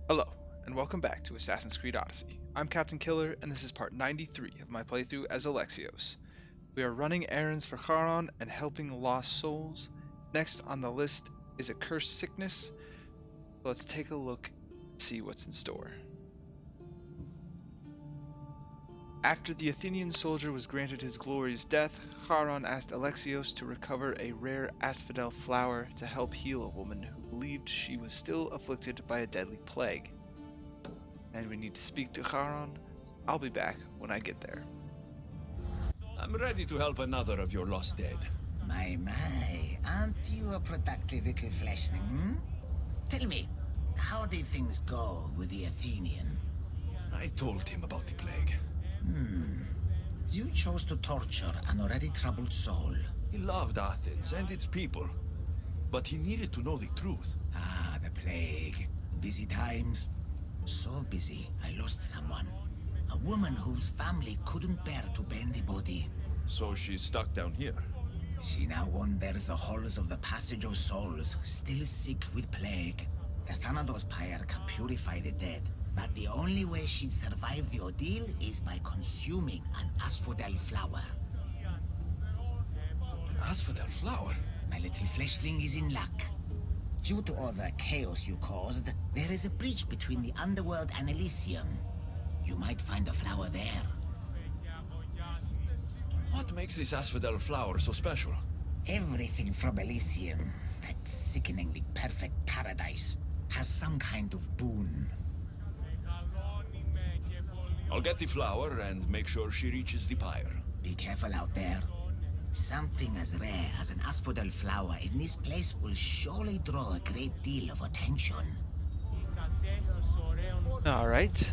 Hello, and welcome back to Assassin's Creed Odyssey. I'm Captain Killer, and this is part 93 of my playthrough as Alexios. We are running errands for Charon and helping lost souls. Next on the list is a cursed sickness. Let's take a look and see what's in store. After the Athenian soldier was granted his glorious death, Charon asked Alexios to recover a rare asphodel flower to help heal a woman who believed she was still afflicted by a deadly plague. And we need to speak to Charon. I'll be back when I get there. I'm ready to help another of your lost dead. My, aren't you a productive little fleshling, hmm? Tell me, how did things go with the Athenian? I told him about the plague. You chose to torture an already troubled soul. He loved Athens and its people, but he needed to know the truth. Ah, the plague. Busy times. So busy, I lost someone. A woman whose family couldn't bear to bend the body. So she's stuck down here. She now wanders the halls of the Passage of Souls, still sick with plague. The Thanatos pyre can purify the dead, but the only way she'd survive the ordeal is by consuming an asphodel flower. An asphodel flower? My little fleshling is in luck. Due to all the chaos you caused, there is a breach between the underworld and Elysium. You might find a flower there. What makes this asphodel flower so special? Everything from Elysium, that sickeningly perfect paradise, has some kind of boon. I'll get the flower and make sure she reaches the pyre. Be careful out there. Something as rare as an asphodel flower in this place will surely draw a great deal of attention. Alright.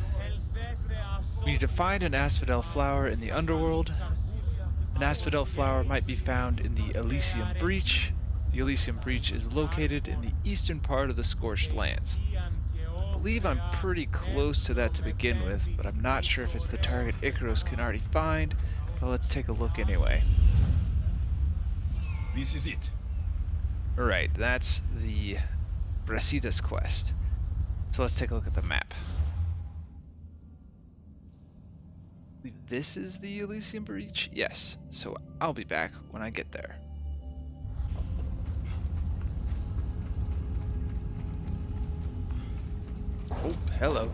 We need to find an asphodel flower in the underworld. An asphodel flower might be found in the Elysium Breach. The Elysium Breach is located in the eastern part of the Scorched Lands. I believe I'm pretty close to that to begin with, but I'm not sure if it's the target Icarus can already find, but let's take a look anyway. This is it. Alright, that's the Brasidas quest. So let's take a look at the map. I believe this is the Elysium Breach? Yes, so I'll be back when I get there. Oh, hello.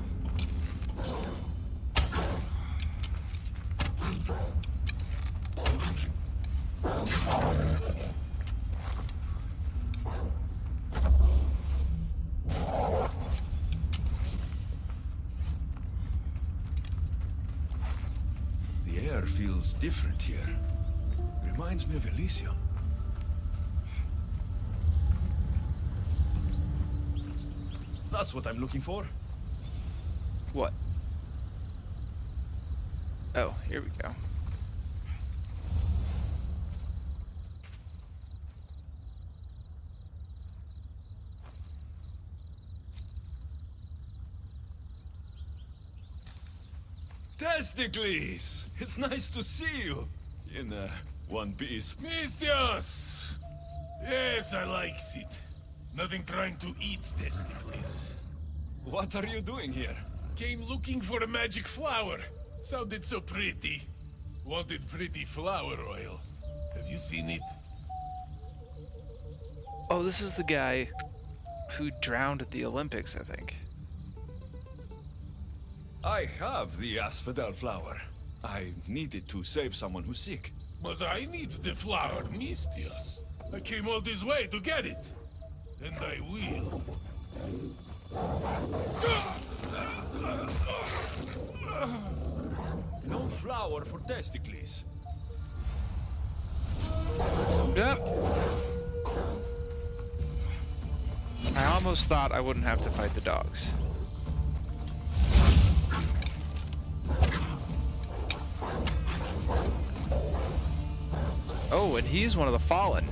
The air feels different here. Reminds me of Elysium. That's what I'm looking for. What? Oh, here we go. Testicles! It's nice to see you. In one piece. Mistios! Yes, I likes it. Nothing trying to eat testicles. What are you doing here? Came looking for a magic flower. Sounded so pretty. Wanted pretty flower oil. Have you seen it? Oh, this is the guy who drowned at the Olympics, I think. I have the asphodel flower. I needed to save someone who's sick. But I need the flower, Mistios. I came all this way to get it. And I will. No flower for testicles. Yep. I almost thought I wouldn't have to fight the dogs. Oh, and he's one of the fallen.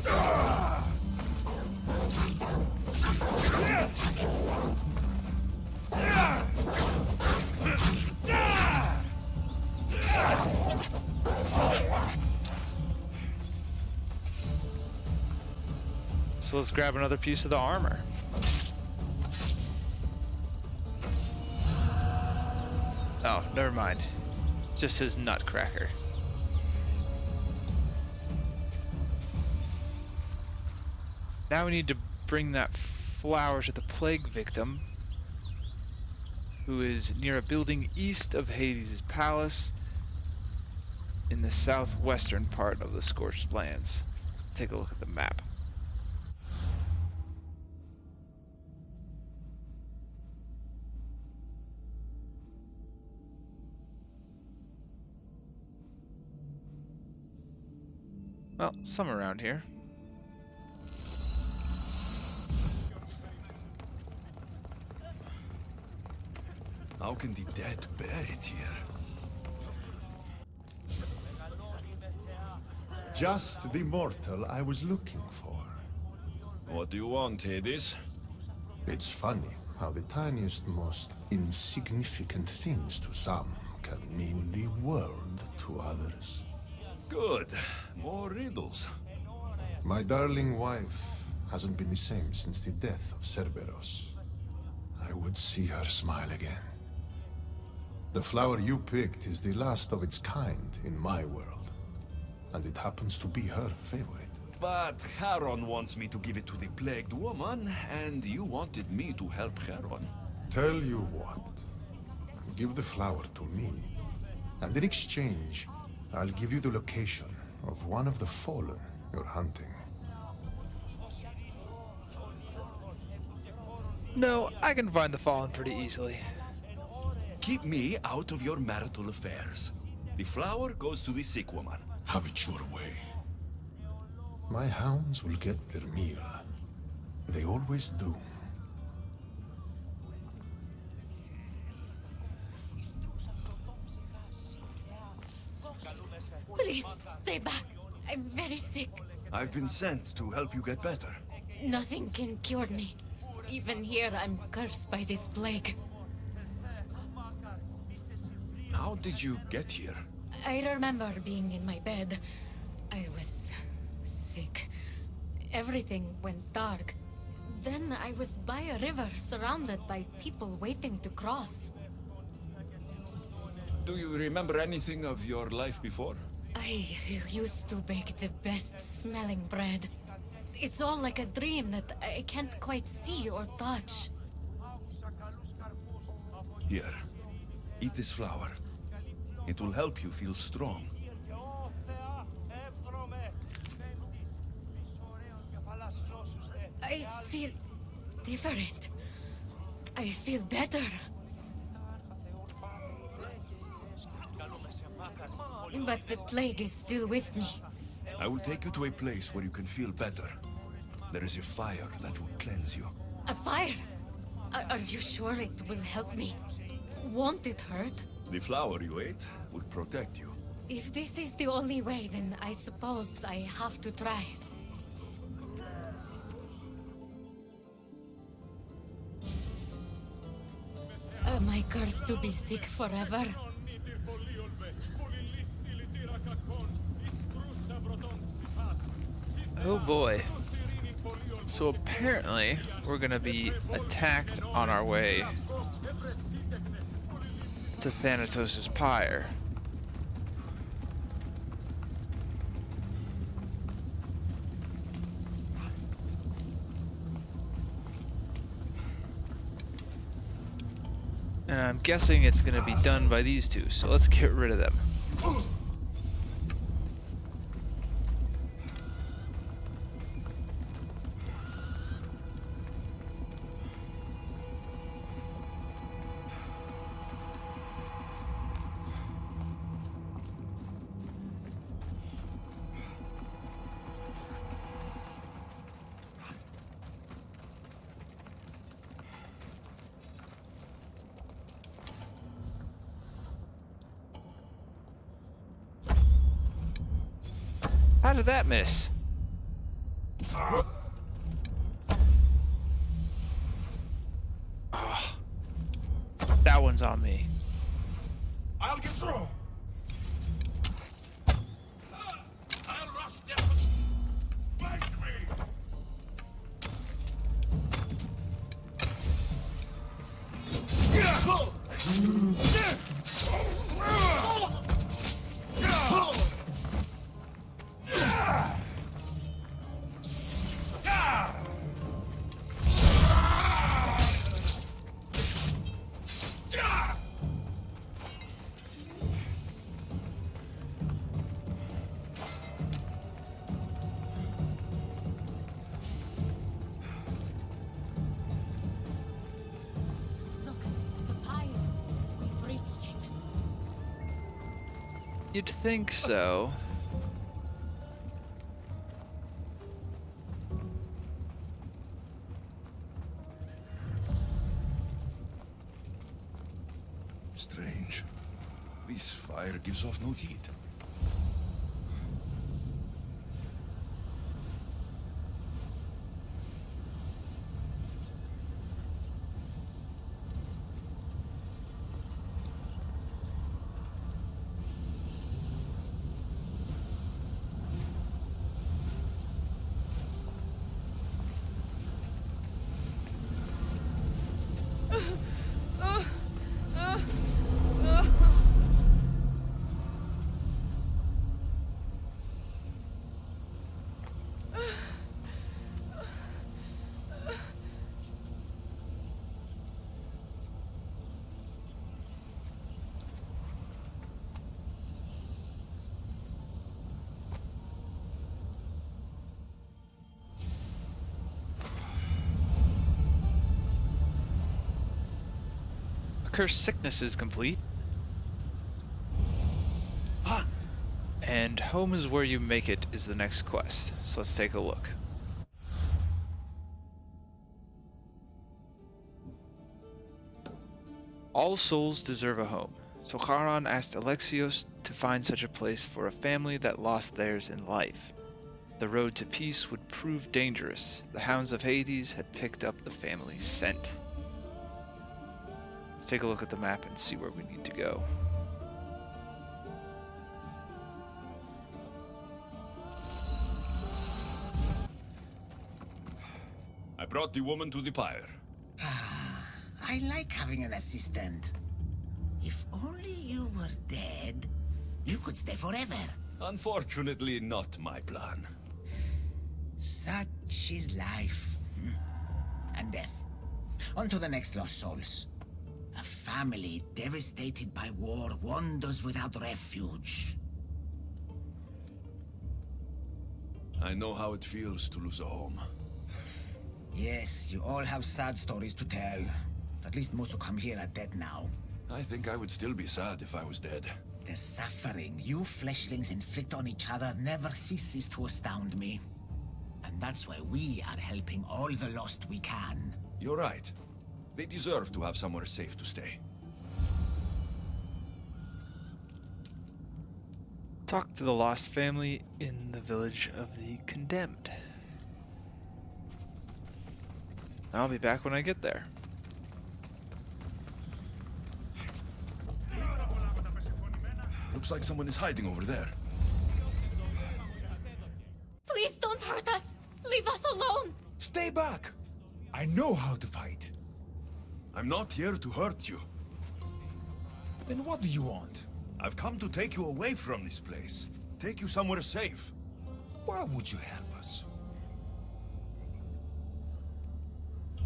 So let's grab another piece of the armor. Oh, never mind. It just says Nutcracker. Now we need to bring that flower to the plague victim, who is near a building east of Hades' palace in the southwestern part of the Scorched Lands. Let's take a look at the map. Well, some around here. How can the dead bear it here? Just the mortal I was looking for. What do you want, Hades? It's funny how the tiniest, most insignificant things to some can mean the world to others. Good. More riddles. My darling wife hasn't been the same since the death of Cerberus. I would see her smile again. The flower you picked is the last of its kind in my world, and it happens to be her favorite. But Charon wants me to give it to the plagued woman, and you wanted me to help Charon. Tell you what, give the flower to me, and in exchange, I'll give you the location of one of the fallen you're hunting. No, I can find the fallen pretty easily. Keep me out of your marital affairs. The flower goes to the sick woman. Have it your way. My hounds will get their meal. They always do. Please, stay back. I'm very sick. I've been sent to help you get better. Nothing can cure me. Even here, I'm cursed by this plague. How did you get here? I remember being in my bed. I was sick. Everything went dark. Then I was by a river surrounded by people waiting to cross. Do you remember anything of your life before? I used to bake the best smelling bread. It's all like a dream that I can't quite see or touch. Here, eat this flower. It will help you feel strong. I feel different. I feel better. But the plague is still with me. I will take you to a place where you can feel better. There is a fire that will cleanse you. A fire? Are you sure it will help me? Won't it hurt? The flower you ate will protect you. If this is the only way, then I suppose I have to try. Am I cursed to be sick forever? Oh boy. So apparently, we're gonna be attacked on our way to Thanatos' pyre. And I'm guessing it's gonna be done by these two, so let's get rid of them. How did that miss? Oh. That one's on me. I'll get through. I'll rush them. Fight me. You'd think so. Strange. This fire gives off no heat. Cursed Sickness is complete. And Home is Where You Make It is the next quest. So let's take a look. All souls deserve a home. So Charon asked Alexios to find such a place for a family that lost theirs in life. The road to peace would prove dangerous. The hounds of Hades had picked up the family's scent. Let's take a look at the map and see where we need to go. I brought the woman to the pyre. I like having an assistant. If only you were dead, you could stay forever. Unfortunately, not my plan. Such is life. And death. On to the next lost souls. A family devastated by war wanders without refuge. I know how it feels to lose a home. Yes, you all have sad stories to tell. At least most who come here are dead now. I think I would still be sad if I was dead. The suffering you fleshlings inflict on each other never ceases to astound me. And that's why we are helping all the lost we can. You're right. They deserve to have somewhere safe to stay. Talk to the lost family in the village of the condemned. I'll be back when I get there. Looks like someone is hiding over there. Please don't hurt us! Leave us alone! Stay back! I know how to fight. I'm not here to hurt you. Then what do you want? I've come to take you away from this place. Take you somewhere safe. Why would you help us?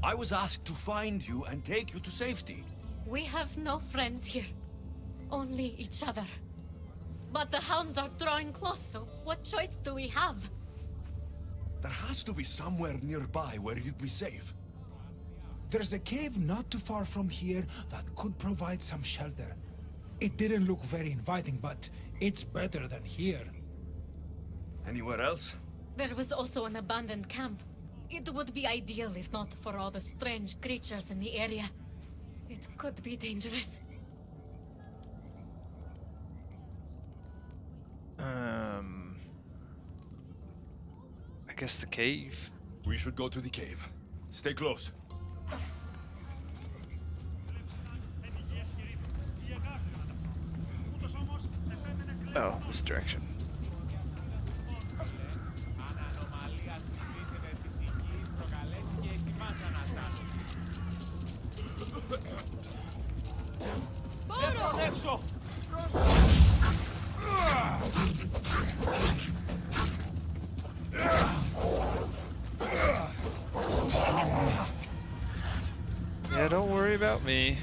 I was asked to find you and take you to safety. We have no friends here. Only each other. But the hounds are drawing close, so what choice do we have? There has to be somewhere nearby where you'd be safe. There's a cave not too far from here that could provide some shelter. It didn't look very inviting, but it's better than here. Anywhere else? There was also an abandoned camp. It would be ideal if not for all the strange creatures in the area. It could be dangerous. I guess the cave. We should go to the cave. Stay close. Oh, this direction. Yeah, don't worry about me.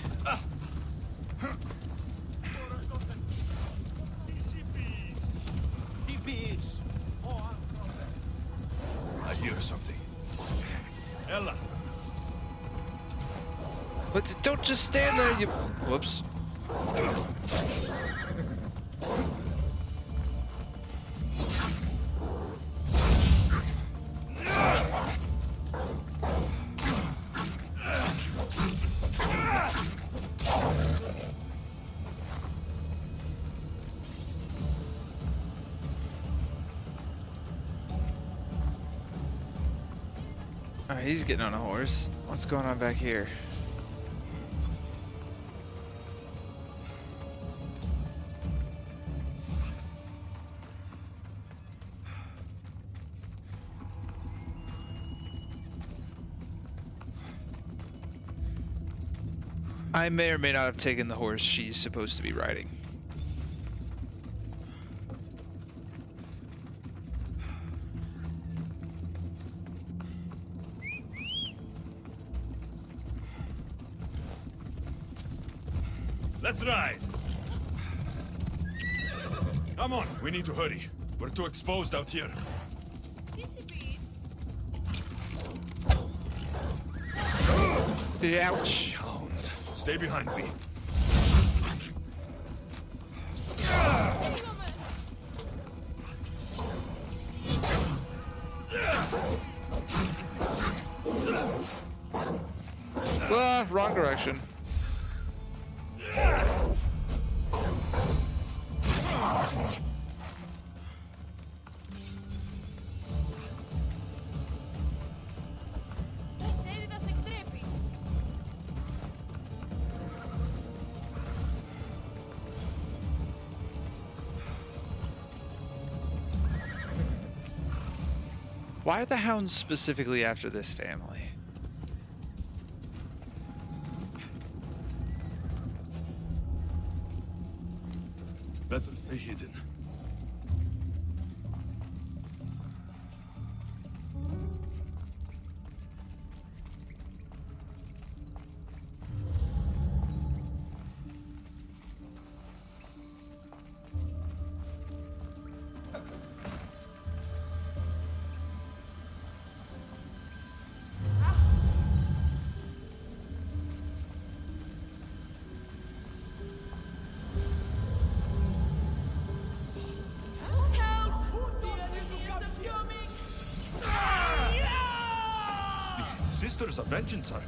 I hear something. Ella! But don't just stand there, you... Whoops. Alright, he's getting on a horse. What's going on back here? I may or may not have taken the horse she's supposed to be riding. Let's ride! Come on, we need to hurry. We're too exposed out here. Ouch. Hounds, stay behind me. Ah, wrong direction. Why are the hounds specifically after this family? Better stay hidden. Sisters of Vengeance are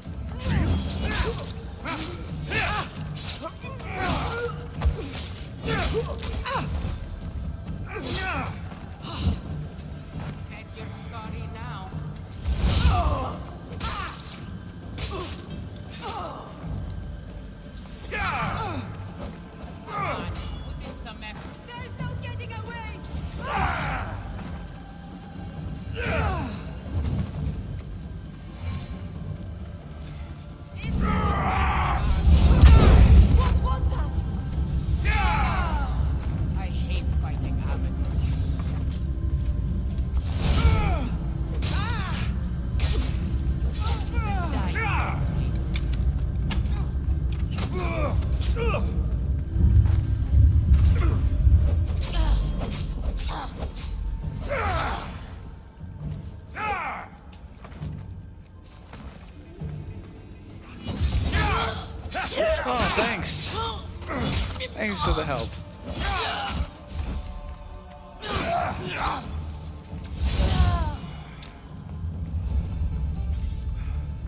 Oh, thanks. Thanks for the help.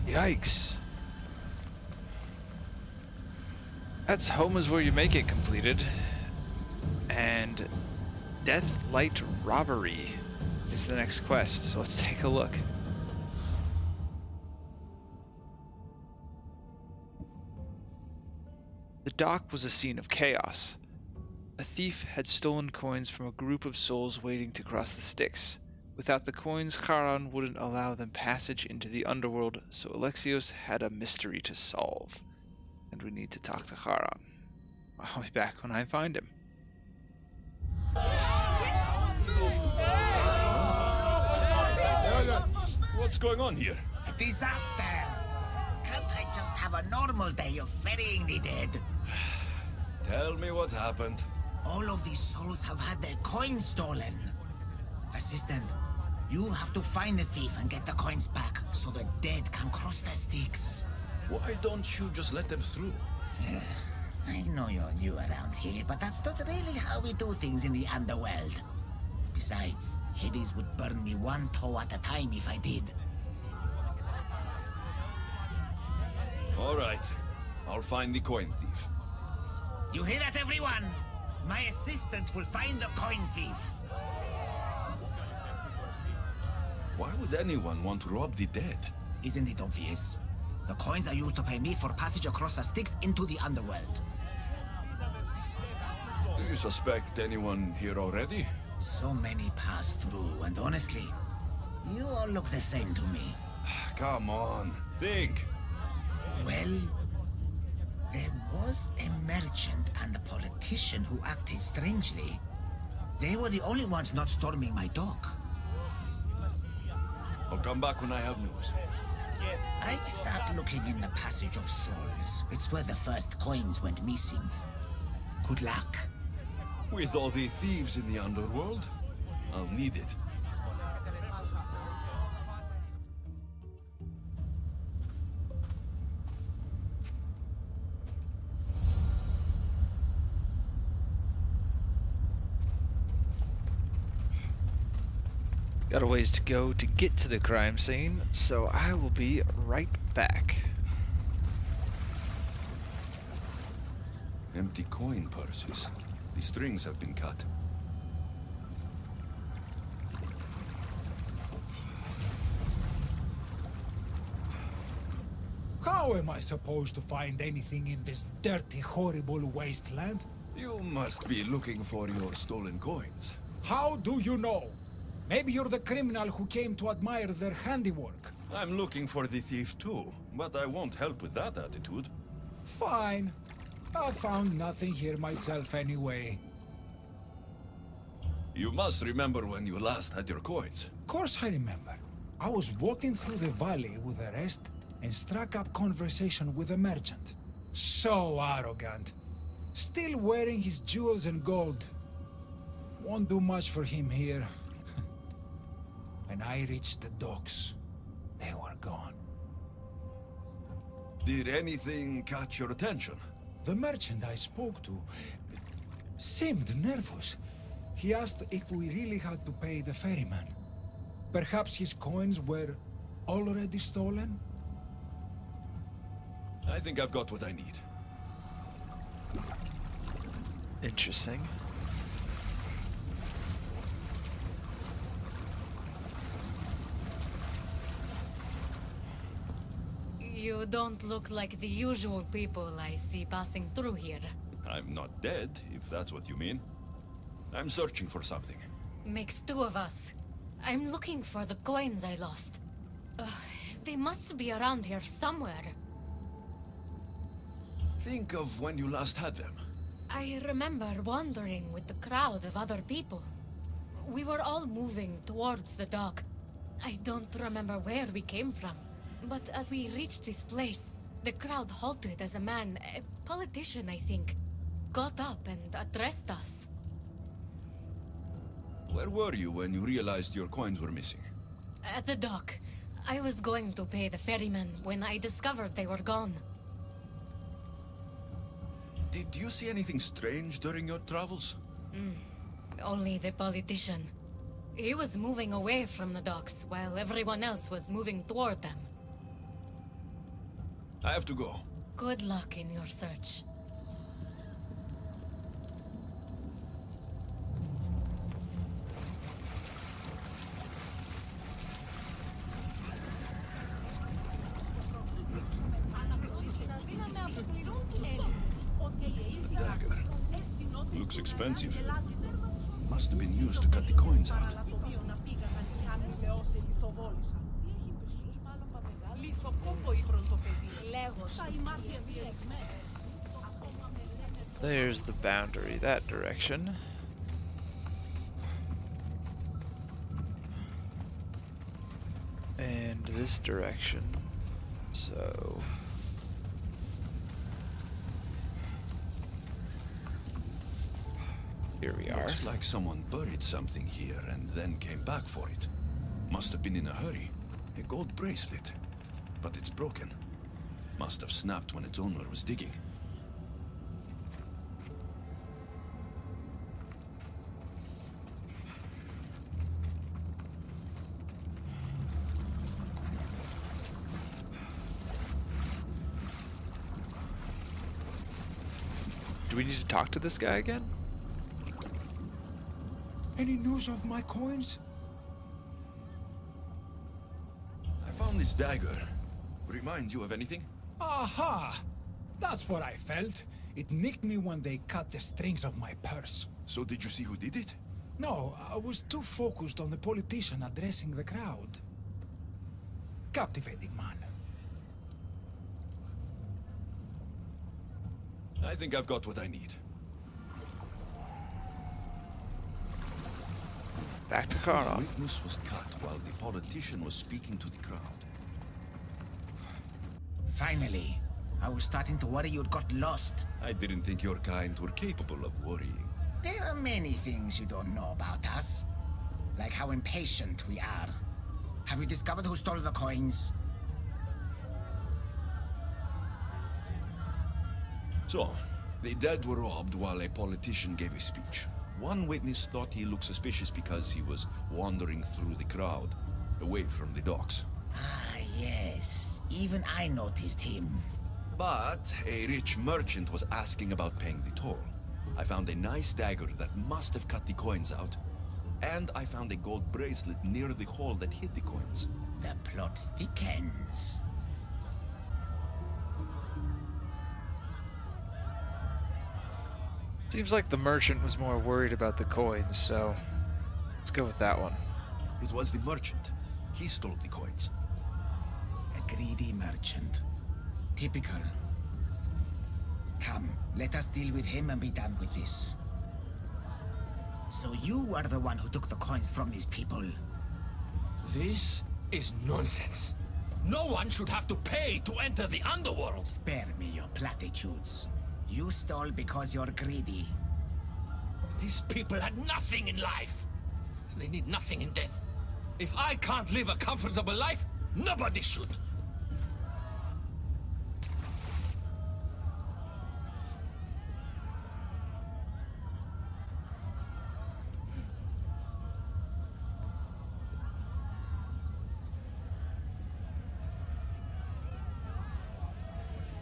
Yikes. That's Home is Where You Make It completed. And Death Light Robbery is the next quest, so let's take a look. The dock was a scene of chaos. A thief had stolen coins from a group of souls waiting to cross the Styx. Without the coins, Charon wouldn't allow them passage into the underworld, so Alexios had a mystery to solve. And we need to talk to Charon. I'll be back when I find him. What's going on here? A disaster! Can't I just have a normal day of ferrying the dead? Tell me what happened. All of these souls have had their coins stolen. Assistant, you have to find the thief and get the coins back so the dead can cross the Styx. Why don't you just let them through? I know you're new around here, but that's not really how we do things in the underworld. Besides, Hades would burn me one toe at a time if I did. All right, I'll find the coin thief. You hear that, everyone? My assistant will find the coin thief. Why would anyone want to rob the dead? Isn't it obvious? The coins are used to pay me for passage across the Styx into the underworld. Do you suspect anyone here already? So many pass through, and honestly, you all look the same to me. Come on, think. Well, there was a merchant and a politician who acted strangely. They were the only ones not storming my dock. I'll come back when I have news. I'd start looking in the Passage of Souls. It's where the first coins went missing. Good luck. With all the thieves in the underworld, I'll need it. Got a ways to go to get to the crime scene, so I will be right back. Empty coin purses. The strings have been cut. How am I supposed to find anything in this dirty, horrible wasteland? You must be looking for your stolen coins. How do you know? Maybe you're the criminal who came to admire their handiwork. I'm looking for the thief too, but I won't help with that attitude. Fine. I found nothing here myself anyway. You must remember when you last had your coins. Of course I remember. I was walking through the valley with the rest and struck up conversation with a merchant. So arrogant. Still wearing his jewels and gold. Won't do much for him here. When I reached the docks, they were gone. Did anything catch your attention? The merchant I spoke to seemed nervous. He asked if we really had to pay the ferryman. Perhaps his coins were already stolen? I think I've got what I need. Interesting. You don't look like the usual people I see passing through here. I'm not dead, if that's what you mean. I'm searching for something. Makes two of us. I'm looking for the coins I lost. They must be around here somewhere. Think of when you last had them. I remember wandering with the crowd of other people. We were all moving towards the dock. I don't remember where we came from. But as we reached this place, the crowd halted as a man, a politician I think, got up and addressed us. Where were you when you realized your coins were missing? At the dock. I was going to pay the ferryman when I discovered they were gone. Did you see anything strange during your travels? Only the politician. He was moving away from the docks while everyone else was moving toward them. I have to go. Good luck in your search. Dagger. Looks expensive. Must have been used to cut the coins out. There's the boundary, that direction. And this direction. So... here we are. Looks like someone buried something here and then came back for it. Must have been in a hurry. A gold bracelet. But it's broken. Must have snapped when its owner was digging. Do we need to talk to this guy again? Any news of my coins? I found this dagger remind you of anything? Aha! That's what I felt. It nicked me when they cut the strings of my purse. So did you see who did it? No, I was too focused on the politician addressing the crowd. Captivating man. I think I've got what I need. Back to The Charon. witness was cut while the politician was speaking to the crowd. Finally. I was starting to worry you'd got lost. I didn't think your kind were capable of worrying. There are many things you don't know about us. Like how impatient we are. Have you discovered who stole the coins? So, the dead were robbed while a politician gave a speech. One witness thought he looked suspicious because he was wandering through the crowd, away from the docks. Ah, yes. Even I noticed him. But a rich merchant was asking about paying the toll. I found a nice dagger that must have cut the coins out. And I found a gold bracelet near the hole that hid the coins. The plot thickens. Seems like the merchant was more worried about the coins, so let's go with that one. It was the merchant. He stole the coins. A greedy merchant. Typical. Come, let us deal with him and be done with this. So you are the one who took the coins from these people. This is nonsense. No one should have to pay to enter the underworld. Spare me your platitudes. You stole because you're greedy. These people had nothing in life. They need nothing in death. If I can't live a comfortable life, nobody should.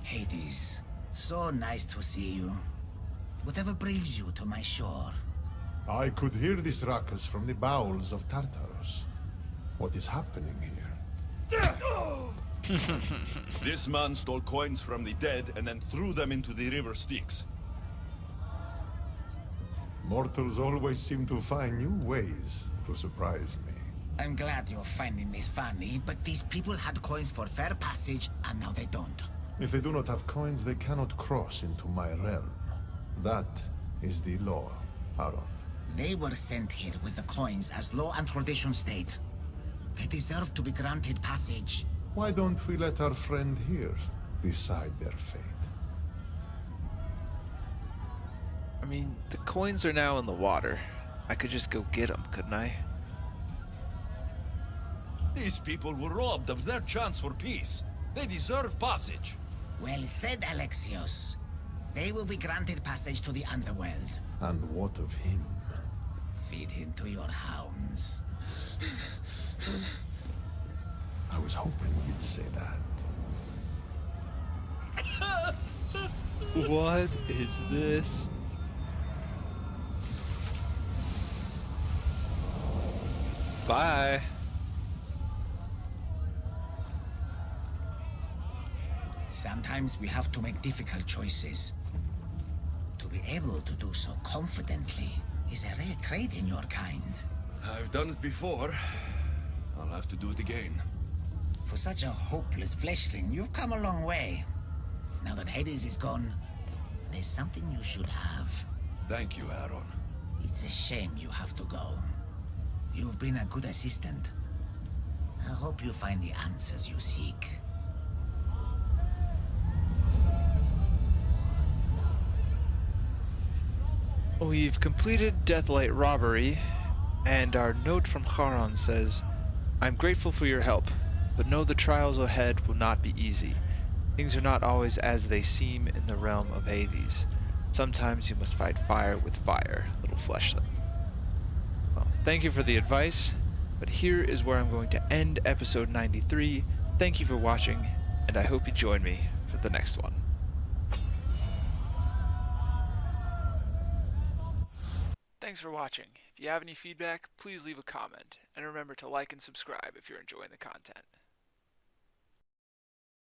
Hades, so nice to see you. Whatever brings you to my shore? I could hear this ruckus from the bowels of Tartarus. What is happening here? This man stole coins from the dead and then threw them into the river Styx. Mortals always seem to find new ways to surprise me. I'm glad you're finding this funny, but these people had coins for fair passage, and now they don't. If they do not have coins, they cannot cross into my realm. That is the law, Charon. They were sent here with the coins as law and tradition state. They deserve to be granted passage. Why don't we let our friend here decide their fate? I mean, the coins are now in the water. I could just go get them, couldn't I? These people were robbed of their chance for peace. They deserve passage. Well said, Alexios. They will be granted passage to the underworld. And what of him? Feed him to your hounds. I was hoping you'd say that. What is this? Bye. Sometimes we have to make difficult choices. To be able to do so confidently is a rare trait in your kind. I've done it before. I'll have to do it again. For such a hopeless fleshling, you've come a long way. Now that Hades is gone, there's something you should have. Thank you, Aaron. It's a shame you have to go. You've been a good assistant. I hope you find the answers you seek. We've completed Deathlight Robbery, and our note from Charon says, I'm grateful for your help, but know the trials ahead will not be easy. Things are not always as they seem in the realm of Hades. Sometimes you must fight fire with fire, little fleshling. Well, thank you for the advice, but here is where I'm going to end episode 93. Thank you for watching, and I hope you join me for the next one. Thanks for watching. If you have any feedback, please leave a comment, and remember to like and subscribe if you're enjoying the content.